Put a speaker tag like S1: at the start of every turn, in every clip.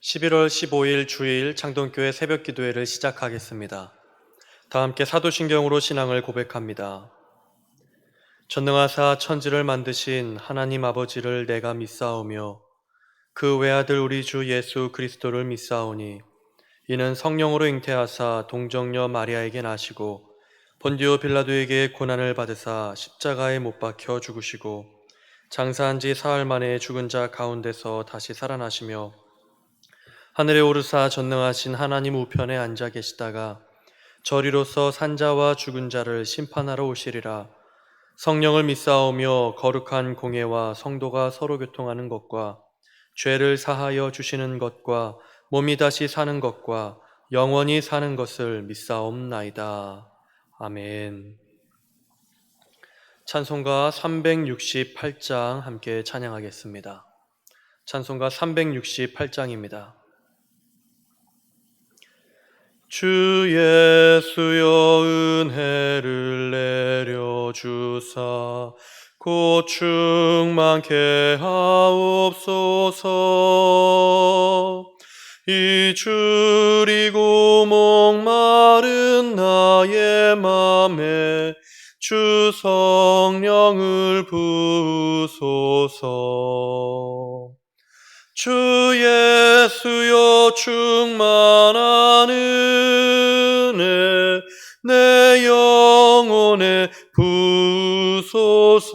S1: 11월 15일 주일 창동교회 새벽 기도회를 시작하겠습니다. 다 함께 사도신경으로 신앙을 고백합니다. 전능하사 천지를 만드신 하나님 아버지를 내가 믿사오며 그 외아들 우리 주 예수 그리스도를 믿사오니 이는 성령으로 잉태하사 동정녀 마리아에게 나시고 본디오 빌라도에게 고난을 받으사 십자가에 못 박혀 죽으시고 장사한 지 사흘 만에 죽은 자 가운데서 다시 살아나시며 하늘에 오르사 전능하신 하나님 우편에 앉아 계시다가 저리로서 산자와 죽은 자를 심판하러 오시리라. 성령을 믿사오며 거룩한 공예와 성도가 서로 교통하는 것과 죄를 사하여 주시는 것과 몸이 다시 사는 것과 영원히 사는 것을 믿사옵나이다. 아멘. 찬송가 368장 함께 찬양하겠습니다. 찬송가 368장입니다. 주 예수여 은혜를 내려주사 곧 충만케 하옵소서. 이주리고 목마른 나의 맘에 주 성령을 부으소서. 주 예수여 충만한 은혜 내 영혼에 부으소서.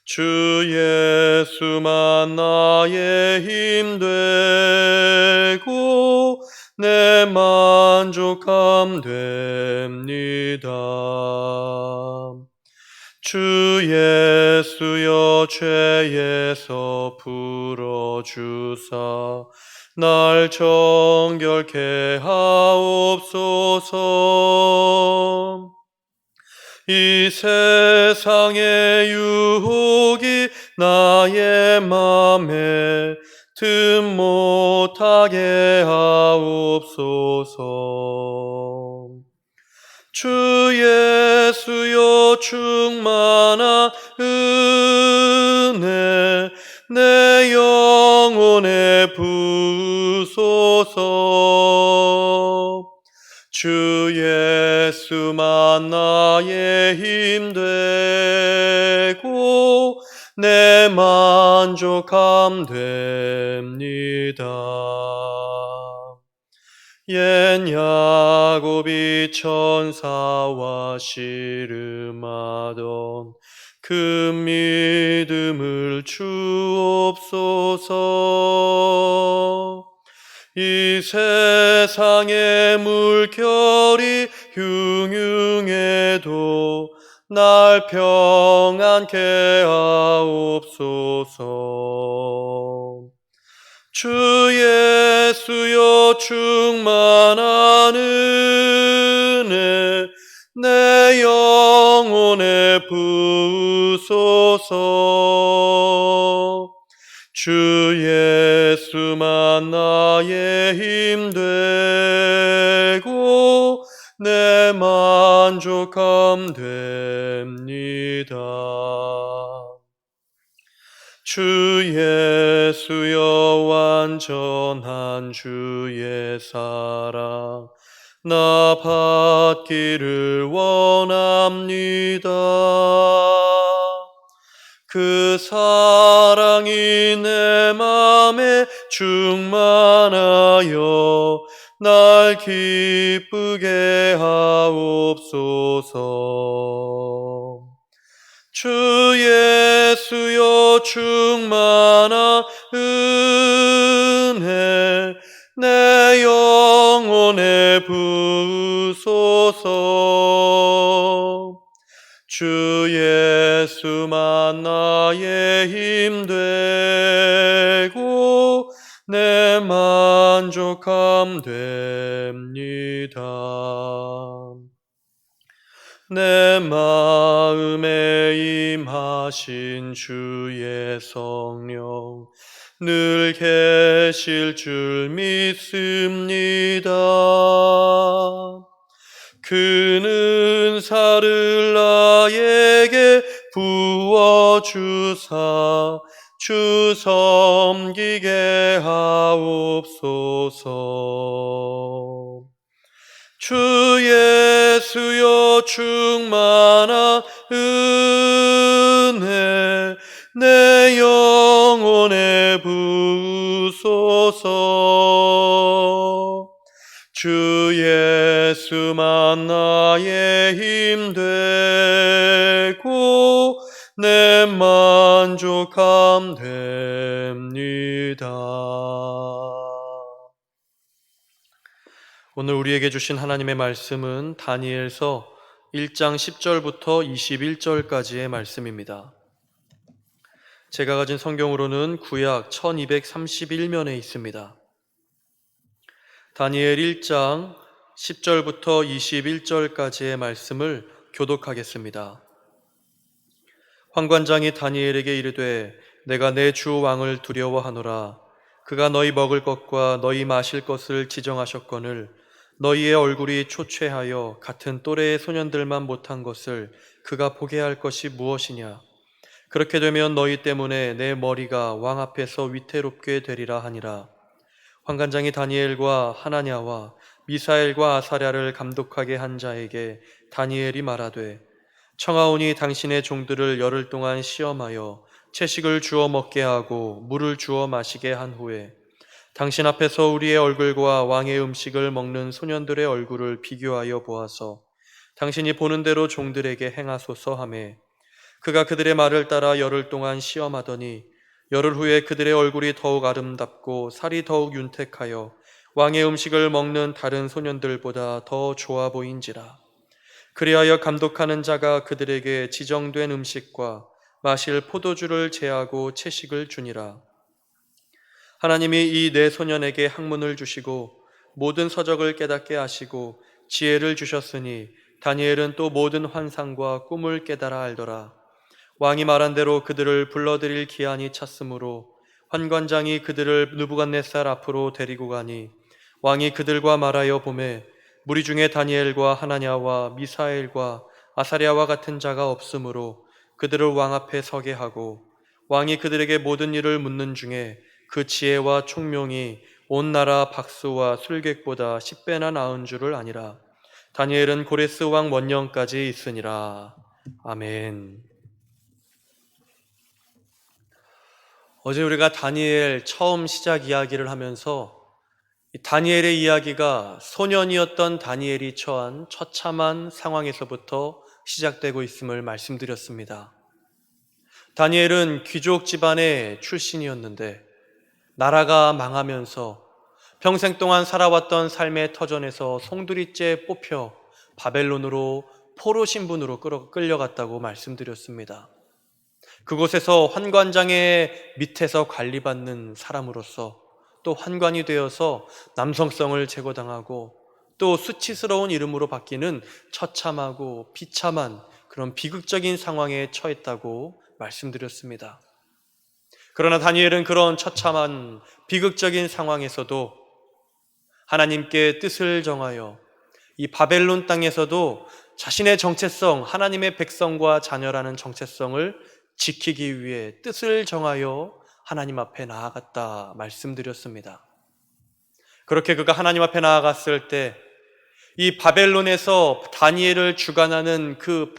S1: 주 예수만 나의 힘 되고 내 만족함 됩니다. 주 예수여 죄에서 풀어주사 날 정결케 하옵소서. 이 세상의 유혹이 나의 맘에 틈 못하게 하옵소서. 주 예수여 충만한 은혜 내 영혼에 부으소서. 주 예수만 나의 힘 되고 내 만족함 됩니다. 옛 야곱이 천사와 씨름하던 그 믿음을 주옵소서. 이 세상의 물결이 흉흉해도 날 평안케 하옵소서. 주 예수여 충만한 은혜 내 영혼에 부으소서. 주 예수만 나의 힘 되고 내 만족함 됩니다. 주 예수여 완전한 주의 사랑 나 받기를 원합니다. 그 사랑이 내 맘에 충만하여 날 기쁘게 하옵소서. 주 예수여 충만한 은혜 내 영혼에 부으소서. 주 예수만 나의 힘 되고 내 만족함 됩니다. 내 마음에 임하신 주의 성령 늘 계실 줄 믿습니다. 그는 은사를 나에게 부어주사 주 섬기게 하옵소서. 주 예수여 충만한 은혜 내 영혼에 부으소서. 주 예수만 나의 힘 되고 내 만족함 됩니다. 오늘 우리에게 주신 하나님의 말씀은 다니엘서 1장 10절부터 21절까지의 말씀입니다. 제가 가진 성경으로는 구약 1231면에 있습니다. 다니엘 1장 10절부터 21절까지의 말씀을 교독하겠습니다. 환관장이 다니엘에게 이르되 내가 내 주 왕을 두려워하노라. 그가 너희 먹을 것과 너희 마실 것을 지정하셨거늘 너희의 얼굴이 초췌하여 같은 또래의 소년들만 못한 것을 그가 보게 할 것이 무엇이냐. 그렇게 되면 너희 때문에 내 머리가 왕 앞에서 위태롭게 되리라 하니라. 환관장이 다니엘과 하나냐와 미사엘과 아사랴를 감독하게 한 자에게 다니엘이 말하되 청하오니 당신의 종들을 열흘 동안 시험하여 채식을 주어 먹게 하고 물을 주어 마시게 한 후에 당신 앞에서 우리의 얼굴과 왕의 음식을 먹는 소년들의 얼굴을 비교하여 보아서 당신이 보는 대로 종들에게 행하소서 하매 그가 그들의 말을 따라 열흘 동안 시험하더니 열흘 후에 그들의 얼굴이 더욱 아름답고 살이 더욱 윤택하여 왕의 음식을 먹는 다른 소년들보다 더 좋아 보인지라. 그리하여 감독하는 자가 그들에게 지정된 음식과 마실 포도주를 제하고 채식을 주니라. 하나님이 이 네 소년에게 학문을 주시고 모든 서적을 깨닫게 하시고 지혜를 주셨으니 다니엘은 또 모든 환상과 꿈을 깨달아 알더라. 왕이 말한 대로 그들을 불러들일 기한이 찼으므로 환관장이 그들을 느부갓네살 앞으로 데리고 가니 왕이 그들과 말하여 보매 무리 중에 다니엘과 하나냐와 미사엘과 아사랴와 같은 자가 없으므로 그들을 왕 앞에 서게 하고 왕이 그들에게 모든 일을 묻는 중에 그 지혜와 총명이 온 나라 박수와 술객보다 10배나 나은 줄을 아니라. 다니엘은 고레스 왕 원년까지 있으니라. 아멘. 어제 우리가 다니엘 처음 시작 이야기를 하면서 다니엘의 이야기가 소년이었던 다니엘이 처한 처참한 상황에서부터 시작되고 있음을 말씀드렸습니다. 다니엘은 귀족 집안의 출신이었는데 나라가 망하면서 평생 동안 살아왔던 삶의 터전에서 송두리째 뽑혀 바벨론으로 포로 신분으로 끌려갔다고 말씀드렸습니다. 그곳에서 환관장의 밑에서 관리받는 사람으로서 또 환관이 되어서 남성성을 제거당하고 또 수치스러운 이름으로 바뀌는 처참하고 비참한 그런 비극적인 상황에 처했다고 말씀드렸습니다. 그러나 다니엘은 그런 처참한 비극적인 상황에서도 하나님께 뜻을 정하여 이 바벨론 땅에서도 자신의 정체성, 하나님의 백성과 자녀라는 정체성을 지키기 위해 뜻을 정하여 하나님 앞에 나아갔다 말씀드렸습니다. 그렇게 그가 하나님 앞에 나아갔을 때 이 바벨론에서 다니엘을 주관하는 그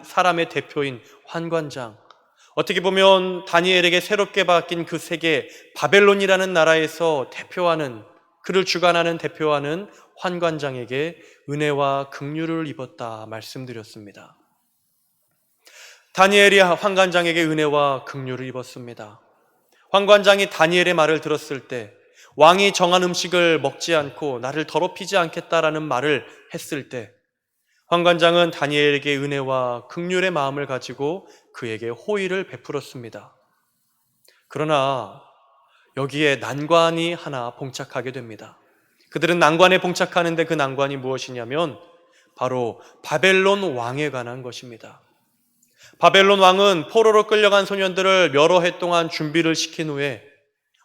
S1: 사람의 대표인 환관장, 어떻게 보면 다니엘에게 새롭게 바뀐 그 세계 바벨론이라는 나라에서 그를 주관하는 대표하는 환관장에게 은혜와 긍휼을 입었다 말씀드렸습니다. 다니엘이 환관장에게 은혜와 긍휼을 입었습니다. 환관장이 다니엘의 말을 들었을 때 왕이 정한 음식을 먹지 않고 나를 더럽히지 않겠다라는 말을 했을 때 환관장은 다니엘에게 은혜와 긍휼의 마음을 가지고 그에게 호의를 베풀었습니다. 그러나 여기에 난관이 하나 봉착하게 됩니다. 그들은 난관에 봉착하는데 그 난관이 무엇이냐면 바로 바벨론 왕에 관한 것입니다. 바벨론 왕은 포로로 끌려간 소년들을 여러 해 동안 준비를 시킨 후에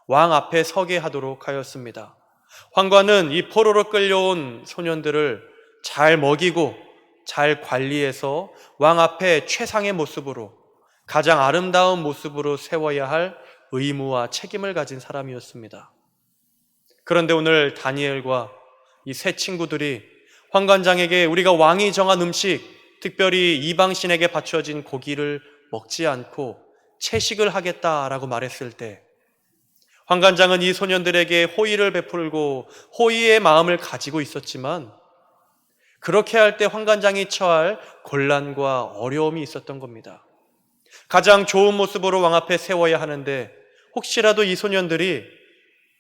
S1: 왕 앞에 서게 하도록 하였습니다. 황관은 이 포로로 끌려온 소년들을 잘 먹이고 잘 관리해서 왕 앞에 최상의 모습으로, 가장 아름다운 모습으로 세워야 할 의무와 책임을 가진 사람이었습니다. 그런데 오늘 다니엘과 이 세 친구들이 환관장에게 우리가 왕이 정한 음식, 특별히 이방신에게 바쳐진 고기를 먹지 않고 채식을 하겠다라고 말했을 때 환관장은 이 소년들에게 호의를 베풀고 호의의 마음을 가지고 있었지만 그렇게 할 때 환관장이 처할 곤란과 어려움이 있었던 겁니다. 가장 좋은 모습으로 왕 앞에 세워야 하는데 혹시라도 이 소년들이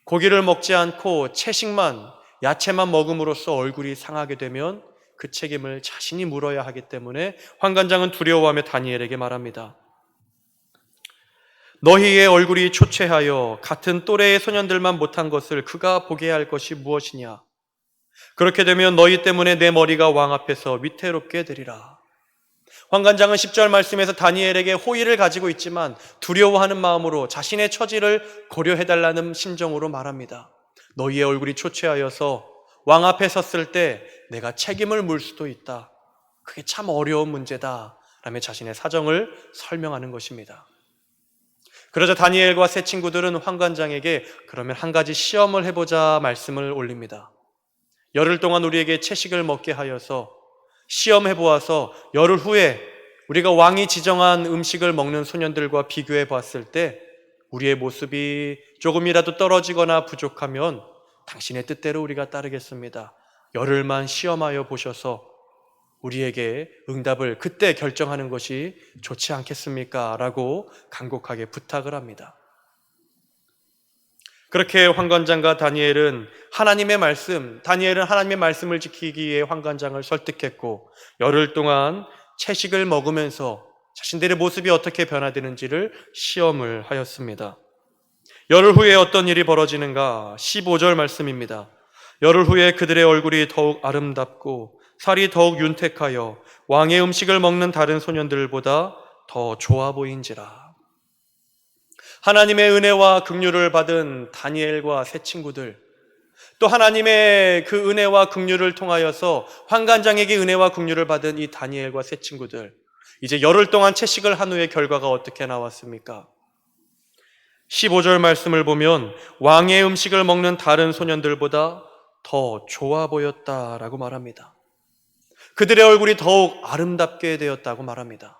S1: 고기를 먹지 않고 채식만, 야채만 먹음으로써 얼굴이 상하게 되면 그 책임을 자신이 물어야 하기 때문에 환관장은 두려워하며 다니엘에게 말합니다. 너희의 얼굴이 초췌하여 같은 또래의 소년들만 못한 것을 그가 보게 할 것이 무엇이냐? 그렇게 되면 너희 때문에 내 머리가 왕 앞에서 위태롭게 되리라. 환관장은 10절 말씀에서 다니엘에게 호의를 가지고 있지만 두려워하는 마음으로 자신의 처지를 고려해달라는 심정으로 말합니다. 너희의 얼굴이 초췌하여서 왕 앞에 섰을 때 내가 책임을 물 수도 있다. 그게 참 어려운 문제다. 라며 자신의 사정을 설명하는 것입니다. 그러자 다니엘과 세 친구들은 환관장에게 그러면 한 가지 시험을 해보자 말씀을 올립니다. 열흘 동안 우리에게 채식을 먹게 하여서 시험해 보아서 열흘 후에 우리가 왕이 지정한 음식을 먹는 소년들과 비교해 봤을 때 우리의 모습이 조금이라도 떨어지거나 부족하면 당신의 뜻대로 우리가 따르겠습니다. 열흘만 시험하여 보셔서 우리에게 응답을 그때 결정하는 것이 좋지 않겠습니까? 라고 간곡하게 부탁을 합니다. 그렇게 환관장과 다니엘은 다니엘은 하나님의 말씀을 지키기 위해 환관장을 설득했고 열흘 동안 채식을 먹으면서 자신들의 모습이 어떻게 변화되는지를 시험을 하였습니다. 열흘 후에 어떤 일이 벌어지는가? 15절 말씀입니다. 열흘 후에 그들의 얼굴이 더욱 아름답고 살이 더욱 윤택하여 왕의 음식을 먹는 다른 소년들보다 더 좋아 보인지라. 하나님의 은혜와 긍휼을 받은 다니엘과 세 친구들, 또 하나님의 그 은혜와 긍휼을 통하여서 환관장에게 은혜와 긍휼을 받은 이 다니엘과 세 친구들, 이제 열흘 동안 채식을 한 후의 결과가 어떻게 나왔습니까? 15절 말씀을 보면 왕의 음식을 먹는 다른 소년들보다 더 좋아 보였다라고 말합니다. 그들의 얼굴이 더욱 아름답게 되었다고 말합니다.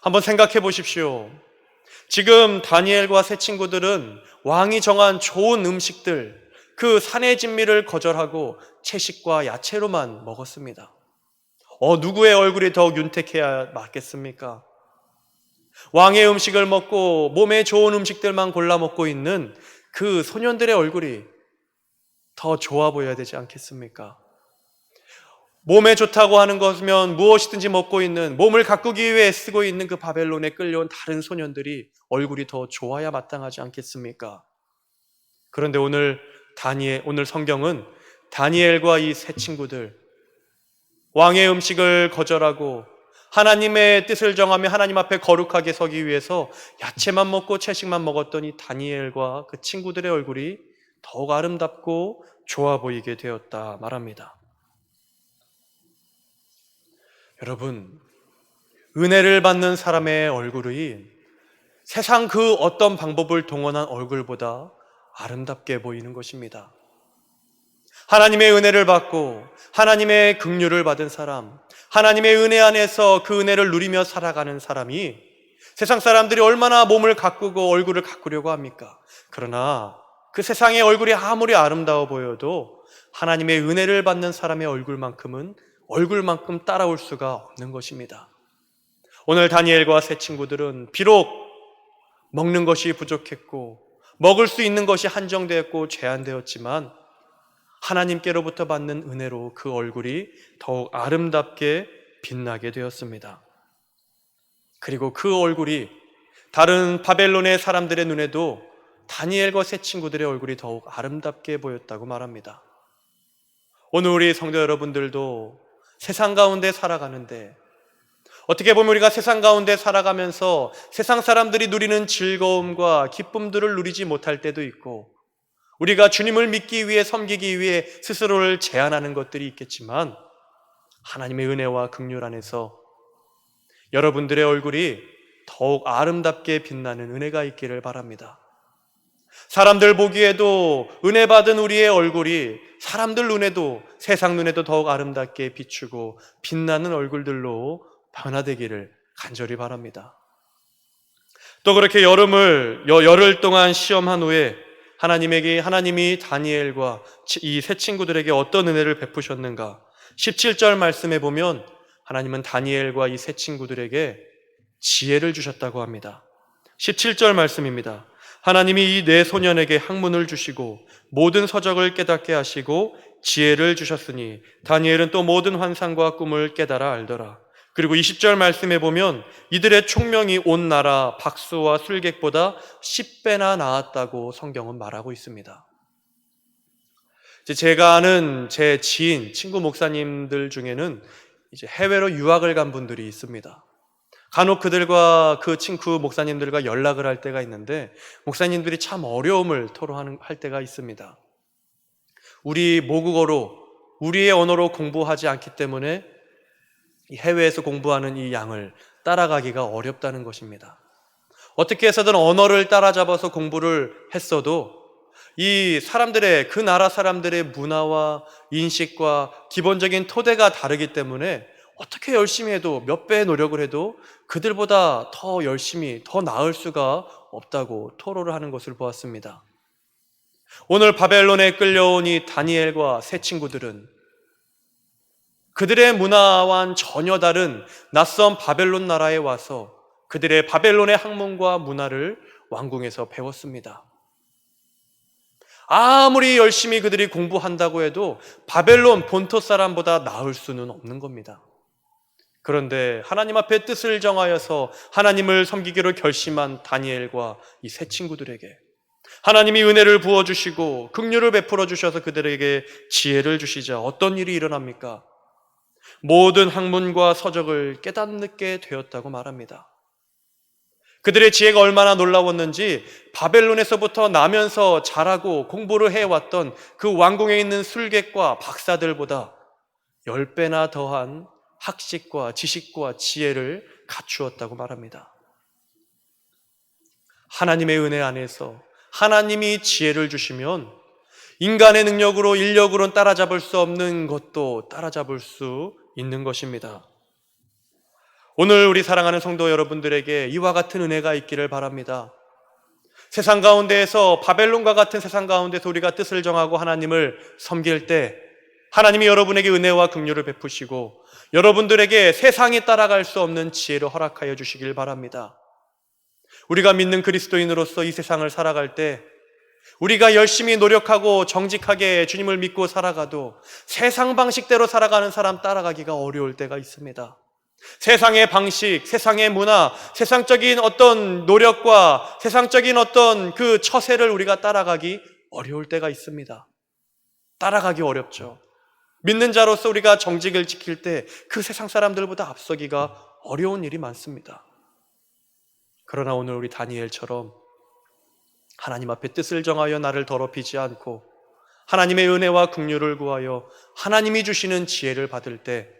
S1: 한번 생각해 보십시오. 지금 다니엘과 세 친구들은 왕이 정한 좋은 음식들, 그 산의 진미를 거절하고 채식과 야채로만 먹었습니다. 누구의 얼굴이 더욱 윤택해야 맞겠습니까? 왕의 음식을 먹고 몸에 좋은 음식들만 골라 먹고 있는 그 소년들의 얼굴이 더 좋아 보여야 되지 않겠습니까? 몸에 좋다고 하는 것이면 무엇이든지 먹고 있는, 몸을 가꾸기 위해 쓰고 있는 그 바벨론에 끌려온 다른 소년들이 얼굴이 더 좋아야 마땅하지 않겠습니까? 그런데 오늘 성경은 다니엘과 이 세 친구들, 왕의 음식을 거절하고 하나님의 뜻을 정하며 하나님 앞에 거룩하게 서기 위해서 야채만 먹고 채식만 먹었던 이 다니엘과 그 친구들의 얼굴이 더욱 아름답고 좋아 보이게 되었다 말합니다. 여러분, 은혜를 받는 사람의 얼굴이 세상 그 어떤 방법을 동원한 얼굴보다 아름답게 보이는 것입니다. 하나님의 은혜를 받고 하나님의 긍휼을 받은 사람, 하나님의 은혜 안에서 그 은혜를 누리며 살아가는 사람이 세상 사람들이 얼마나 몸을 가꾸고 얼굴을 가꾸려고 합니까? 그러나 그 세상의 얼굴이 아무리 아름다워 보여도 하나님의 은혜를 받는 사람의 얼굴만큼 따라올 수가 없는 것입니다. 오늘 다니엘과 세 친구들은 비록 먹는 것이 부족했고 먹을 수 있는 것이 한정되었고 제한되었지만 하나님께로부터 받는 은혜로 그 얼굴이 더욱 아름답게 빛나게 되었습니다. 그리고 그 얼굴이 다른 바벨론의 사람들의 눈에도 다니엘과 세 친구들의 얼굴이 더욱 아름답게 보였다고 말합니다. 오늘 우리 성도 여러분들도 세상 가운데 살아가는데 어떻게 보면 우리가 세상 가운데 살아가면서 세상 사람들이 누리는 즐거움과 기쁨들을 누리지 못할 때도 있고 우리가 주님을 믿기 위해 섬기기 위해 스스로를 제한하는 것들이 있겠지만 하나님의 은혜와 긍휼 안에서 여러분들의 얼굴이 더욱 아름답게 빛나는 은혜가 있기를 바랍니다. 사람들 보기에도 은혜 받은 우리의 얼굴이 사람들 눈에도, 세상 눈에도 더욱 아름답게 비추고 빛나는 얼굴들로 변화되기를 간절히 바랍니다. 또 그렇게 열흘 동안 시험한 후에 하나님이 다니엘과 이 세 친구들에게 어떤 은혜를 베푸셨는가? 17절 말씀에 보면 하나님은 다니엘과 이 세 친구들에게 지혜를 주셨다고 합니다. 17절 말씀입니다. 하나님이 이 네 소년에게 학문을 주시고 모든 서적을 깨닫게 하시고 지혜를 주셨으니 다니엘은 또 모든 환상과 꿈을 깨달아 알더라. 그리고 20절 말씀에 보면 이들의 총명이 온 나라 박수와 술객보다 10배나 나았다고 성경은 말하고 있습니다. 제가 아는 제 지인, 친구 목사님들 중에는 이제 해외로 유학을 간 분들이 있습니다. 간혹 그들과 그 목사님들과 연락을 할 때가 있는데 목사님들이 참 어려움을 할 때가 있습니다. 우리 모국어로, 우리의 언어로 공부하지 않기 때문에 해외에서 공부하는 이 양을 따라가기가 어렵다는 것입니다. 어떻게 해서든 언어를 따라잡아서 공부를 했어도 이 사람들의, 그 나라 사람들의 문화와 인식과 기본적인 토대가 다르기 때문에 어떻게 열심히 해도, 몇 배의 노력을 해도 그들보다 더 열심히, 더 나을 수가 없다고 토로를 하는 것을 보았습니다. 오늘 바벨론에 끌려온 이 다니엘과 세 친구들은 그들의 문화와는 전혀 다른 낯선 바벨론 나라에 와서 그들의 바벨론의 학문과 문화를 왕궁에서 배웠습니다. 아무리 열심히 그들이 공부한다고 해도 바벨론 본토 사람보다 나을 수는 없는 겁니다. 그런데 하나님 앞에 뜻을 정하여서 하나님을 섬기기로 결심한 다니엘과 이 세 친구들에게 하나님이 은혜를 부어주시고 긍휼을 베풀어 주셔서 그들에게 지혜를 주시자 어떤 일이 일어납니까? 모든 학문과 서적을 깨닫게 되었다고 말합니다. 그들의 지혜가 얼마나 놀라웠는지 바벨론에서부터 나면서 자라고 공부를 해왔던 그 왕궁에 있는 술객과 박사들보다 10배나 더한 학식과 지식과 지혜를 갖추었다고 말합니다. 하나님의 은혜 안에서 하나님이 지혜를 주시면 인간의 능력으로, 인력으로는 따라잡을 수 없는 것도 따라잡을 수 있는 것입니다. 오늘 우리 사랑하는 성도 여러분들에게 이와 같은 은혜가 있기를 바랍니다. 세상 가운데에서, 바벨론과 같은 세상 가운데서 우리가 뜻을 정하고 하나님을 섬길 때 하나님이 여러분에게 은혜와 긍휼을 베푸시고 여러분들에게 세상이 따라갈 수 없는 지혜를 허락하여 주시길 바랍니다. 우리가 믿는 그리스도인으로서 이 세상을 살아갈 때 우리가 열심히 노력하고 정직하게 주님을 믿고 살아가도 세상 방식대로 살아가는 사람 따라가기가 어려울 때가 있습니다. 세상의 방식, 세상의 문화, 세상적인 어떤 노력과 세상적인 어떤 그 처세를 우리가 따라가기 어려울 때가 있습니다. 따라가기 어렵죠. 믿는 자로서 우리가 정직을 지킬 때 그 세상 사람들보다 앞서기가 어려운 일이 많습니다. 그러나 오늘 우리 다니엘처럼 하나님 앞에 뜻을 정하여 나를 더럽히지 않고 하나님의 은혜와 긍휼을 구하여 하나님이 주시는 지혜를 받을 때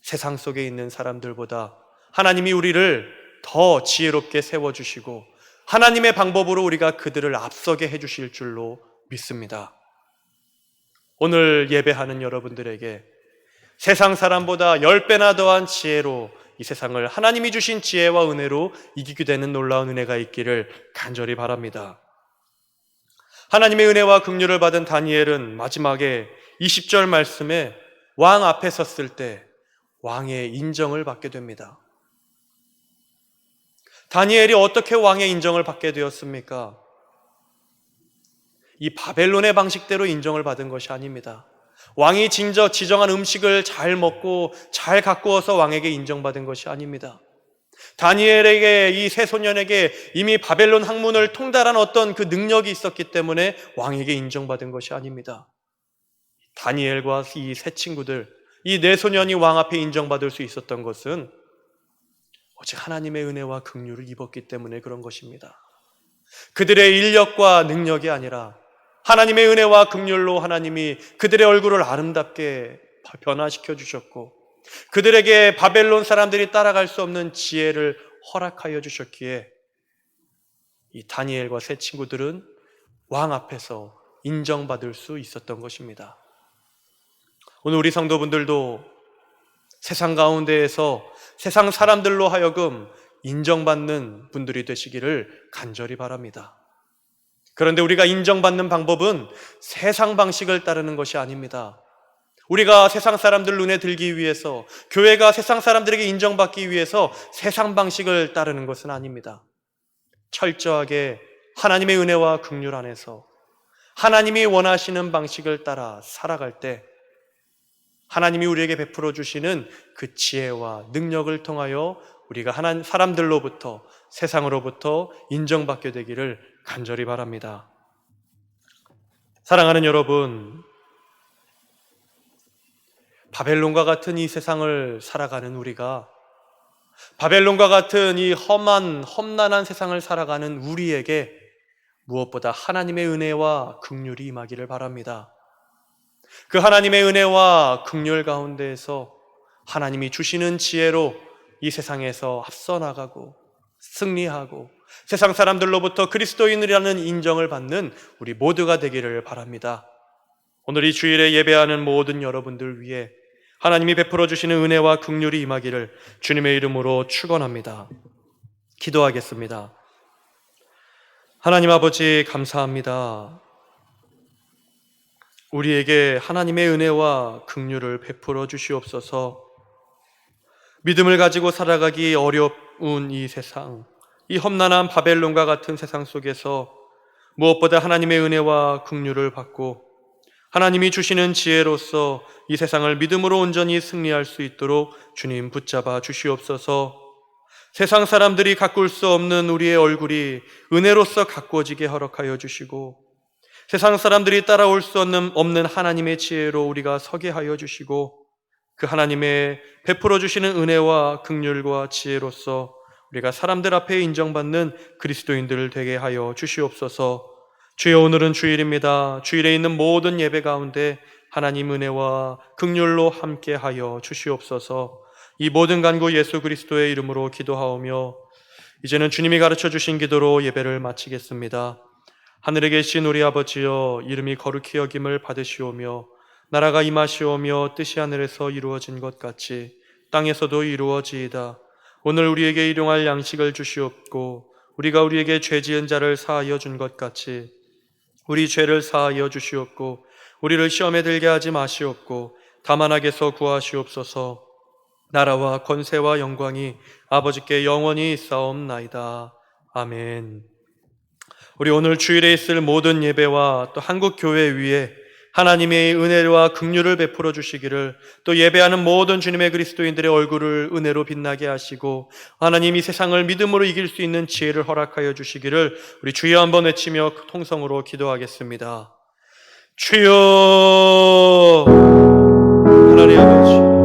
S1: 세상 속에 있는 사람들보다 하나님이 우리를 더 지혜롭게 세워주시고 하나님의 방법으로 우리가 그들을 앞서게 해주실 줄로 믿습니다. 오늘 예배하는 여러분들에게 세상 사람보다 10배나 더한 지혜로 이 세상을 하나님이 주신 지혜와 은혜로 이기게 되는 놀라운 은혜가 있기를 간절히 바랍니다. 하나님의 은혜와 긍휼을 받은 다니엘은 마지막에 20절 말씀에 왕 앞에 섰을 때 왕의 인정을 받게 됩니다. 다니엘이 어떻게 왕의 인정을 받게 되었습니까? 이 바벨론의 방식대로 인정을 받은 것이 아닙니다. 왕이 지정한 음식을 잘 먹고 잘 가꾸어서 왕에게 인정받은 것이 아닙니다. 다니엘에게, 이 세 소년에게 이미 바벨론 학문을 통달한 어떤 그 능력이 있었기 때문에 왕에게 인정받은 것이 아닙니다. 다니엘과 이 세 친구들, 이 네 소년이 왕 앞에 인정받을 수 있었던 것은 오직 하나님의 은혜와 긍휼을 입었기 때문에 그런 것입니다. 그들의 인력과 능력이 아니라 하나님의 은혜와 긍휼로 하나님이 그들의 얼굴을 아름답게 변화시켜 주셨고 그들에게 바벨론 사람들이 따라갈 수 없는 지혜를 허락하여 주셨기에 이 다니엘과 세 친구들은 왕 앞에서 인정받을 수 있었던 것입니다. 오늘 우리 성도분들도 세상 가운데에서 세상 사람들로 하여금 인정받는 분들이 되시기를 간절히 바랍니다. 그런데 우리가 인정받는 방법은 세상 방식을 따르는 것이 아닙니다. 우리가 세상 사람들 눈에 들기 위해서, 교회가 세상 사람들에게 인정받기 위해서 세상 방식을 따르는 것은 아닙니다. 철저하게 하나님의 은혜와 긍휼 안에서 하나님이 원하시는 방식을 따라 살아갈 때 하나님이 우리에게 베풀어 주시는 그 지혜와 능력을 통하여 우리가 사람들로부터, 세상으로부터 인정받게 되기를 간절히 바랍니다. 사랑하는 여러분, 바벨론과 같은 이 세상을 살아가는 우리가, 바벨론과 같은 이 험난한 세상을 살아가는 우리에게 무엇보다 하나님의 은혜와 긍휼이 임하기를 바랍니다. 그 하나님의 은혜와 긍휼 가운데에서 하나님이 주시는 지혜로 이 세상에서 앞서 나가고 승리하고 세상 사람들로부터 그리스도인이라는 인정을 받는 우리 모두가 되기를 바랍니다. 오늘 이 주일에 예배하는 모든 여러분들 위해 하나님이 베풀어 주시는 은혜와 긍휼이 임하기를 주님의 이름으로 축원합니다. 기도하겠습니다. 하나님 아버지, 감사합니다. 우리에게 하나님의 은혜와 긍휼을 베풀어 주시옵소서. 믿음을 가지고 살아가기 어려운 이 세상, 이 험난한 바벨론과 같은 세상 속에서 무엇보다 하나님의 은혜와 긍휼을 받고 하나님이 주시는 지혜로서 이 세상을 믿음으로 온전히 승리할 수 있도록 주님 붙잡아 주시옵소서. 세상 사람들이 가꿀 수 없는 우리의 얼굴이 은혜로서 가꾸어지게 허락하여 주시고 세상 사람들이 따라올 수 없는 하나님의 지혜로 우리가 서게 하여 주시고 그 하나님의 베풀어 주시는 은혜와 긍휼과 지혜로서 우리가 사람들 앞에 인정받는 그리스도인들 되게 하여 주시옵소서. 주여, 오늘은 주일입니다. 주일에 있는 모든 예배 가운데 하나님 은혜와 긍휼로 함께 하여 주시옵소서. 이 모든 간구 예수 그리스도의 이름으로 기도하오며 이제는 주님이 가르쳐 주신 기도로 예배를 마치겠습니다. 하늘에 계신 우리 아버지여, 이름이 거룩히 여김을 받으시오며 나라가 임하시오며 뜻이 하늘에서 이루어진 것 같이 땅에서도 이루어지이다. 오늘 우리에게 일용할 양식을 주시옵고 우리가 우리에게 죄 지은 자를 사하여 준 것 같이 우리 죄를 사하여 주시옵고 우리를 시험에 들게 하지 마시옵고 다만 악에서 구하시옵소서. 나라와 권세와 영광이 아버지께 영원히 있사옵나이다. 아멘. 우리 오늘 주일에 있을 모든 예배와 또 한국교회 위에 하나님의 은혜와 긍휼을 베풀어 주시기를, 또 예배하는 모든 주님의 그리스도인들의 얼굴을 은혜로 빛나게 하시고 하나님이 세상을 믿음으로 이길 수 있는 지혜를 허락하여 주시기를 우리 주여 한번 외치며 통성으로 기도하겠습니다. 주여, 하나님 아버지,